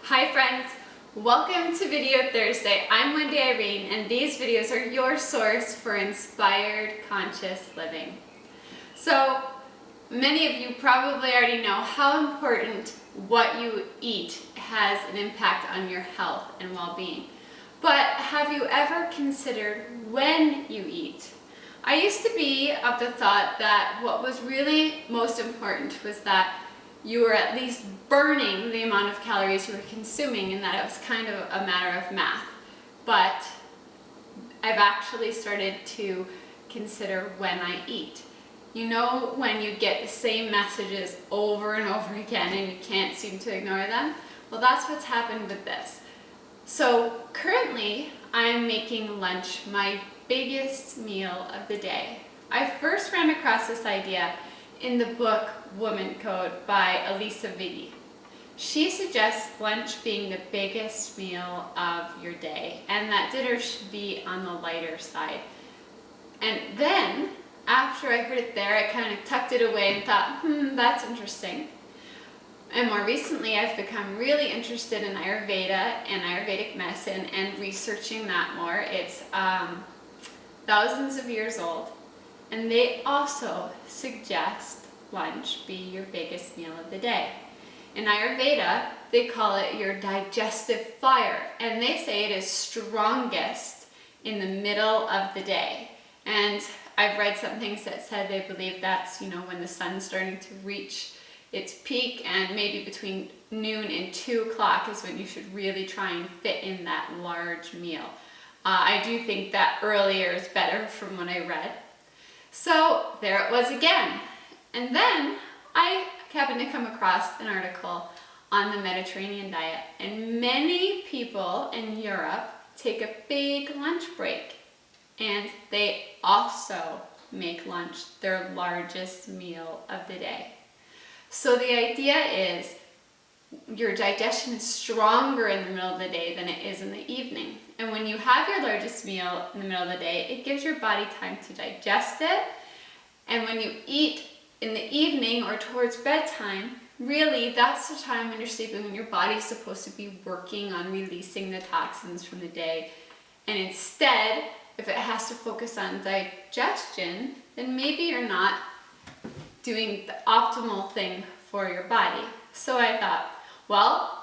Hi friends, welcome to Video Thursday. I'm Wendy Irene and these videos are your source for inspired conscious living. So many of you probably already know how important what you eat has an impact on your health and well-being. But have you ever considered when you eat? I used to be of the thought that what was really most important was that you were at least burning the amount of calories you were consuming and that it was kind of a matter of math. But I've actually started to consider when I eat. You know when you get the same messages over and over again and you can't seem to ignore them? Well, that's what's happened with this. So currently I'm making lunch my biggest meal of the day. I first ran across this idea in the book Woman Code by Elisa Vitti. She suggests lunch being the biggest meal of your day and that dinner should be on the lighter side. And then after I heard it there, I kind of tucked it away and thought, that's interesting. And more recently, I've become really interested in Ayurveda and Ayurvedic medicine and researching that more. It's thousands of years old. And they also suggest lunch be your biggest meal of the day. In Ayurveda, they call it your digestive fire, and they say it is strongest in the middle of the day. And I've read some things that said they believe that's, when the sun's starting to reach its peak, and maybe between noon and 2 o'clock is when you should really try and fit in that large meal. I do think that earlier is better from what I read. So there it was again. And then I happened to come across an article on the Mediterranean diet, and many people in Europe take a big lunch break, and they also make lunch their largest meal of the day. So the idea is your digestion is stronger in the middle of the day than it is in the evening. And when you have your largest meal in the middle of the day, it gives your body time to digest it. And when you eat in the evening or towards bedtime, really that's the time when you're sleeping, when your body's supposed to be working on releasing the toxins from the day. And instead, if it has to focus on digestion, then maybe you're not doing the optimal thing for your body. So I thought, well,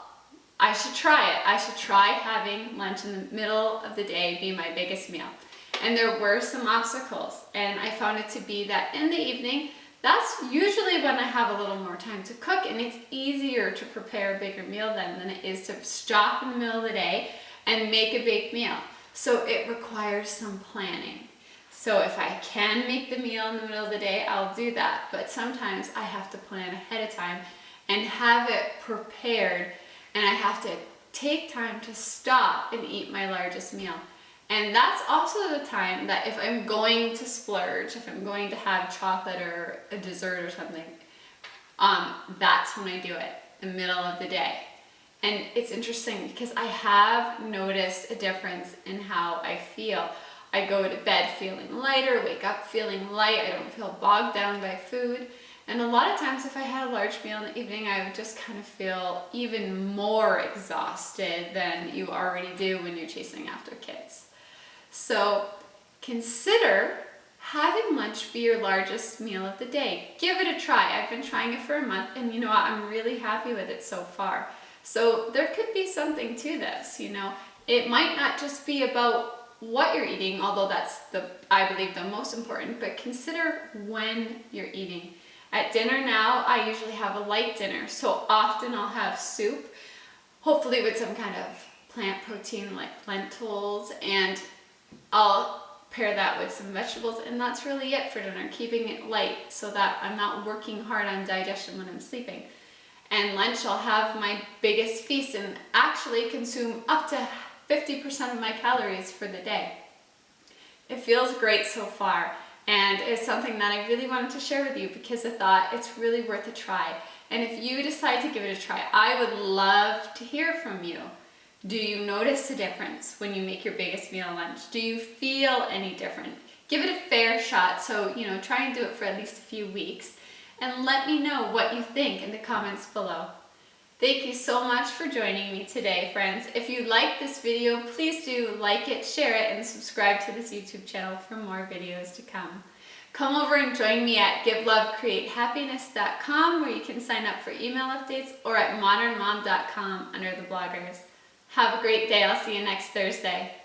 I should try it. I should try having lunch in the middle of the day be my biggest meal. And there were some obstacles, and I found it to be that in the evening, that's usually when I have a little more time to cook, and it's easier to prepare a bigger meal then than it is to stop in the middle of the day and make a big meal. So it requires some planning. So if I can make the meal in the middle of the day, I'll do that. But sometimes I have to plan ahead of time and have it prepared, and I have to take time to stop and eat my largest meal. And that's also the time that if I'm going to splurge, if I'm going to have chocolate or a dessert or something, that's when I do it, the middle of the day. And it's interesting because I have noticed a difference in how I feel. I go to bed feeling lighter, wake up feeling light, I don't feel bogged down by food. And a lot of times if I had a large meal in the evening, I would just kind of feel even more exhausted than you already do when you're chasing after kids. So consider having lunch be your largest meal of the day. Give it a try. I've been trying it for a month, and you know what? I'm really happy with it so far. So there could be something to this, It might not just be about what you're eating, although that's I believe the most important, but consider when you're eating. At dinner now, I usually have a light dinner, so often I'll have soup, hopefully with some kind of plant protein like lentils, and I'll pair that with some vegetables, and that's really it for dinner, keeping it light so that I'm not working hard on digestion when I'm sleeping. And lunch, I'll have my biggest feast and actually consume up to 50% of my calories for the day. It feels great so far, and it's something that I really wanted to share with you because I thought it's really worth a try. And if you decide to give it a try, I would love to hear from you. Do you notice a difference when you make your biggest meal lunch? Do you feel any different? Give it a fair shot, so try and do it for at least a few weeks, and let me know what you think in the comments below. Thank you so much for joining me today, friends. If you like this video, please do like it, share it, and subscribe to this YouTube channel for more videos to come. Come over and join me at givelovecreatehappiness.com, where you can sign up for email updates, or at modernmom.com under the bloggers. Have a great day. I'll see you next Thursday.